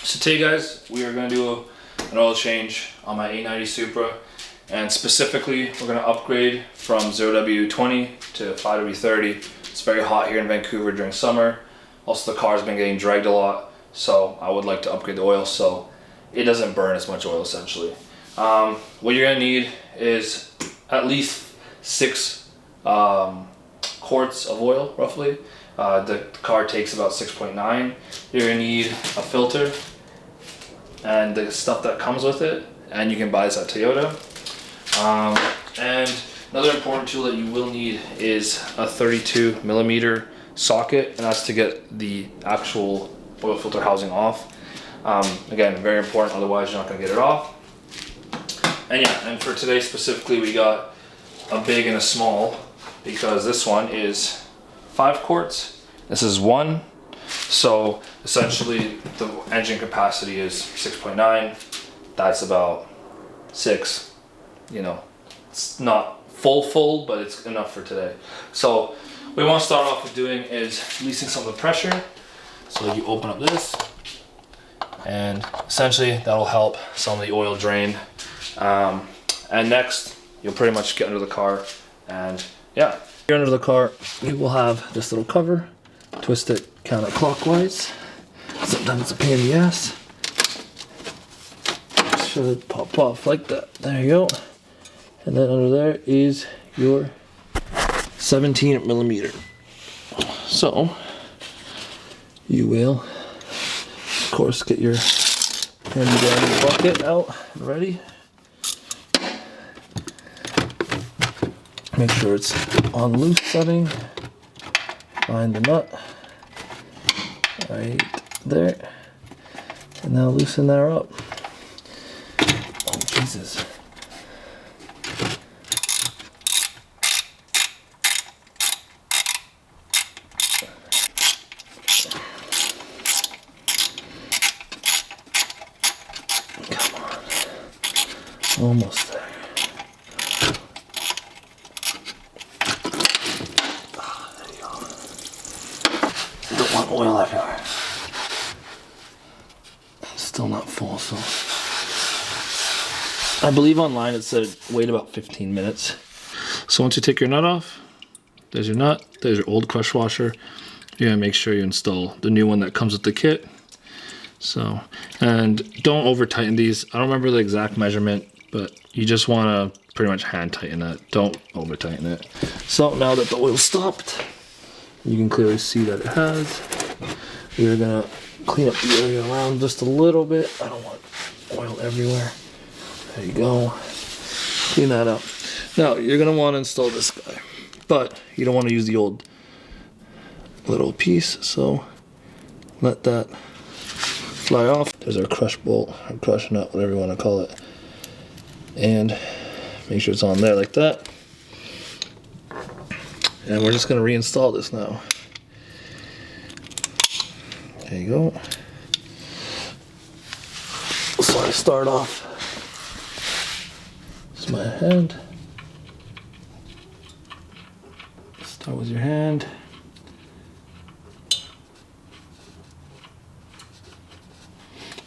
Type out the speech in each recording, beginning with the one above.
So today guys, we are going to do an oil change on my A90 Supra, and specifically we're going to upgrade from 0W20 to 5W30. It's very hot here in Vancouver during summer. Also the car's been getting dragged a lot, so I would like to upgrade the oil so it doesn't burn as much oil essentially. What you're going to need is at least 6 quarts of oil roughly. The car takes about 6.9. You're going to need a filter and the stuff that comes with it, and you can buy this at Toyota. And another important tool that you will need is a 32mm socket, and that's to get the actual oil filter housing off. Again, very important, otherwise you're not going to get it off. And yeah, and for today specifically we got a big and a small, because this one is 5 quarts, this is 1. So essentially the engine capacity is 6.9. That's about 6. You know, it's not full, but it's enough for today. So what we want to start off with doing is releasing some of the pressure. So you open up this, and essentially that'll help some of the oil drain. And next you'll pretty much get under the car, and yeah. Here under the car you will have this little cover. Twist it counterclockwise. Sometimes it's a pain in the ass. Should pop off like that. There you go. And then under there is your 17mm. So you will, of course, get your handy dandy bucket out and ready. Make sure it's on loose setting. Find the nut right there, and now loosen that up. Oh Jesus! Come on, almost there. Oil everywhere. Still not full, so I believe online it said wait about 15 minutes. So once you take your nut off, there's your nut, there's your old crush washer. You're gonna make sure you install the new one that comes with the kit. So, and don't over tighten these. I don't remember the exact measurement, but you just wanna pretty much hand tighten that. Don't over tighten it. So now that the oil stopped, you can clearly see that it has. We're gonna clean up the area around just a little bit. I don't want oil everywhere. There you go. Clean that up. Now you're gonna want to install this guy, but you don't want to use the old little piece. So let that fly off. There's our crush bolt, or crush nut, whatever you want to call it, and make sure it's on there like that. And we're just gonna reinstall this now. There you go. So I start off. This is my hand. Start with your hand.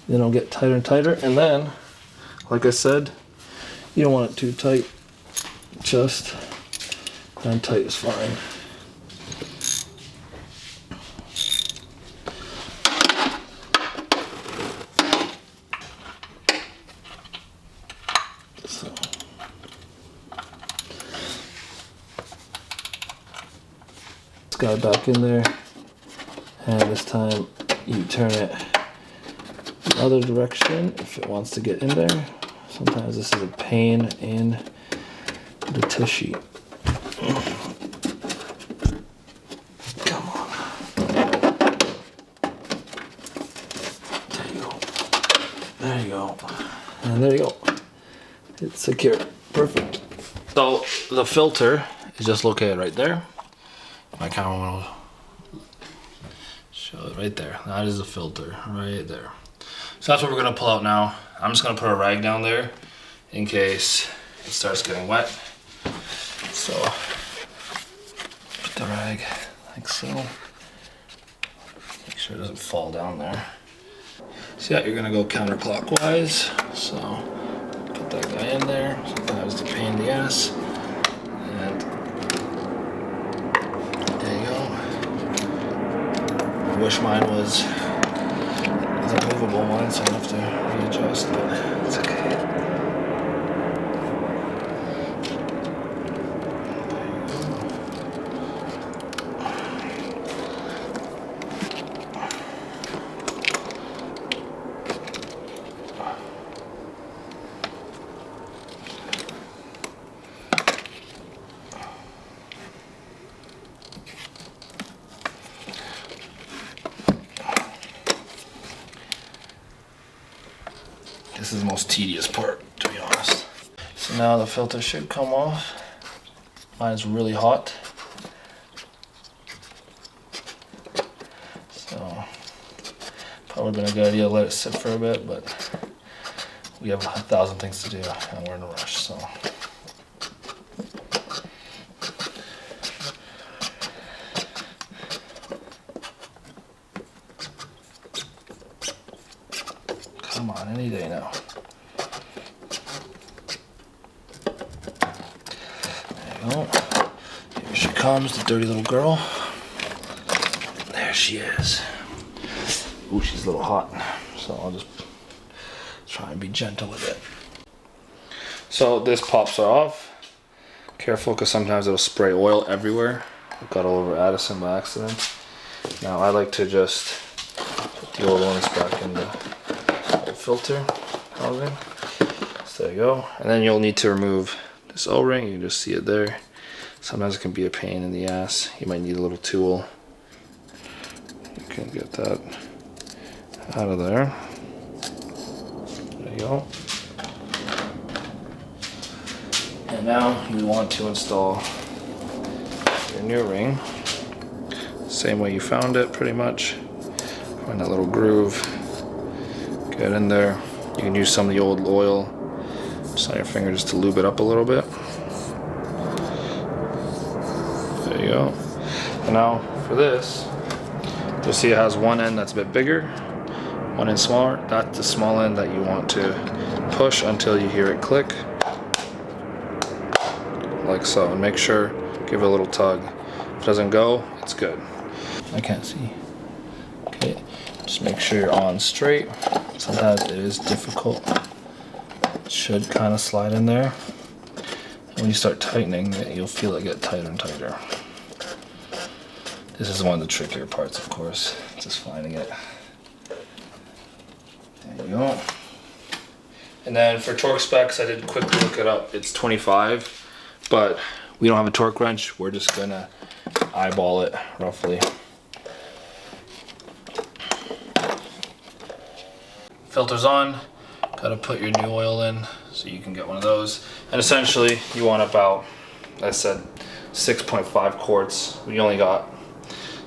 Then it'll get tighter and tighter, and then, like I said, you don't want it too tight. Just and tight is fine. So this guy back in there, and this time you turn it the other direction if it wants to get in there. Sometimes this is a pain in the tissue. Come on. There you go. There you go. And there you go. It's secure. Perfect. So the filter is just located right there. My camera will show it right there. That is the filter right there. So that's what we're gonna pull out now. I'm just gonna put a rag down there in case it starts getting wet. So put the rag like so. Make sure it doesn't fall down there. So yeah, you're gonna go counterclockwise. So put that guy in there. Sometimes it's a pain in the ass. And there you go. I wish mine was a movable one, so I have to readjust, but it's okay. This is the most tedious part, to be honest. So now the filter should come off. Mine's really hot. So probably been a good idea to let it sit for a bit, but we have 1,000 things to do and we're in a rush, so. Come on, any day now. There you go. Here she comes, the dirty little girl. There she is. Ooh, she's a little hot. So I'll just try and be gentle with it. So this pops off. Careful, because sometimes it'll spray oil everywhere. I got all over Addison by accident. Now I like to just put the old ones back in the filter housing. So there you go. And then you'll need to remove this O-ring. You can just see it there. Sometimes it can be a pain in the ass. You might need a little tool. You can get that out of there. There you go. And now you want to install your new ring. Same way you found it, pretty much. Find that little groove. Get in there. You can use some of the old oil just on your finger just to lube it up a little bit. There you go. And now for this, you'll see it has one end that's a bit bigger, one end smaller. That's the small end that you want to push until you hear it click. Like so. And make sure, give it a little tug. If it doesn't go, it's good. I can't see. Okay, just make sure you're on straight. Sometimes it is difficult. It should kind of slide in there. And when you start tightening it, you'll feel it get tighter and tighter. This is one of the trickier parts, of course, just finding it. There you go. And then for torque specs, I did quickly look it up. It's 25, but we don't have a torque wrench. We're just gonna eyeball it roughly. Filter's on, gotta put your new oil in so you can get one of those. And essentially you want about, I said, 6.5 quarts. We only got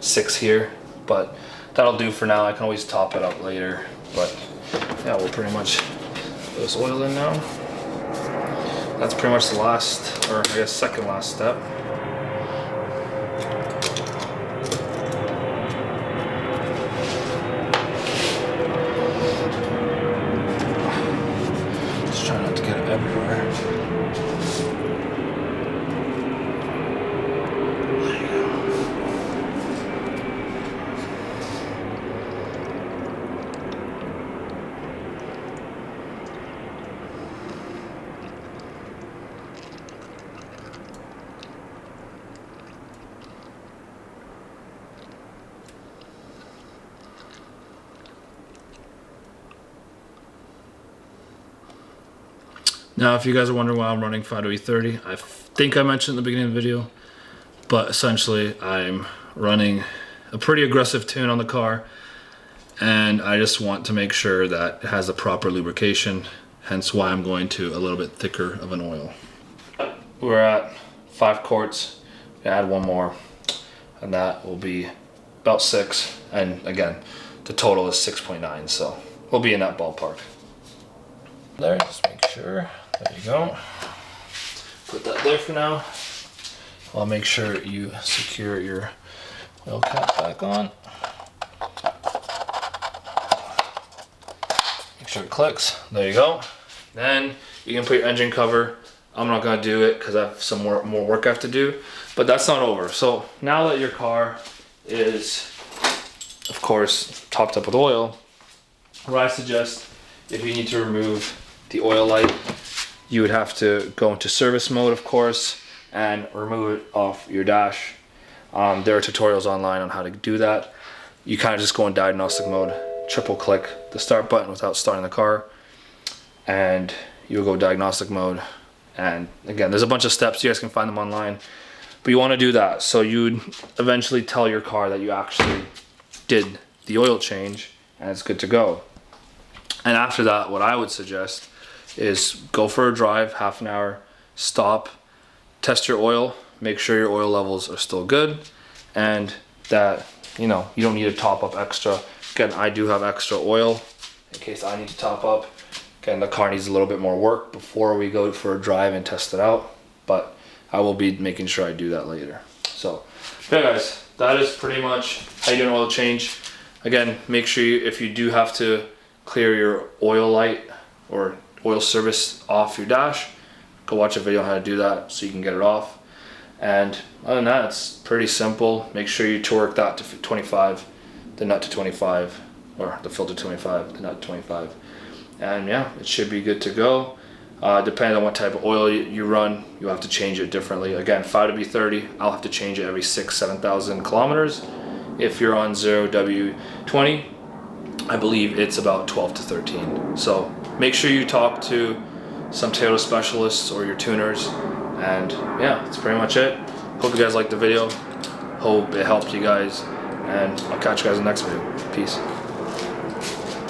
6 here, but that'll do for now. I can always top it up later. But yeah, we'll pretty much put this oil in now. That's pretty much the last, or I guess second last step. Now, if you guys are wondering why I'm running 5-to-E30, I think I mentioned in the beginning of the video, but essentially I'm running a pretty aggressive tune on the car, and I just want to make sure that it has the proper lubrication, hence why I'm going to a little bit thicker of an oil. We're at 5 quarts, add one more, and that will be about 6, and again, the total is 6.9, so we'll be in that ballpark. There, just make sure. There you go. Put that there for now. I'll make sure you secure your oil cap back on. extra clicks. There you go. Then you can put your engine cover. I'm not gonna do it because I have some more work I have to do, but that's not over. So now that your car is, of course, topped up with oil, what I suggest, if you need to remove the oil light, you would have to go into service mode, of course, and remove it off your dash. There are tutorials online on how to do that. You kind of just go in diagnostic mode, triple click the start button without starting the car, and you'll go diagnostic mode. And again, there's a bunch of steps, you guys can find them online, but you want to do that so you'd eventually tell your car that you actually did the oil change and it's good to go. And after that, what I would suggest is go for a drive, half an hour, stop, test your oil, make sure your oil levels are still good, and that, you know, you don't need to top up extra. Again, I do have extra oil in case I need to top up. Again, the car needs a little bit more work before we go for a drive and test it out, but I will be making sure I do that later. So, yeah guys, that is pretty much how you do an oil change. Again, make sure if you do have to clear your oil light or oil service off your dash, go watch a video on how to do that so you can get it off. And other than that, it's pretty simple. Make sure you torque that to 25, the nut to 25, or the filter to 25, the nut to 25. And yeah, it should be good to go. Depending on what type of oil you run, you have to change it differently. Again, 5W30, I'll have to change it every 7,000 kilometers. If you're on 0W20, I believe it's about 12 to 13. So make sure you talk to some Toyota specialists or your tuners. And yeah, that's pretty much it. Hope you guys liked the video. Hope it helped you guys. And I'll catch you guys in the next video. Peace.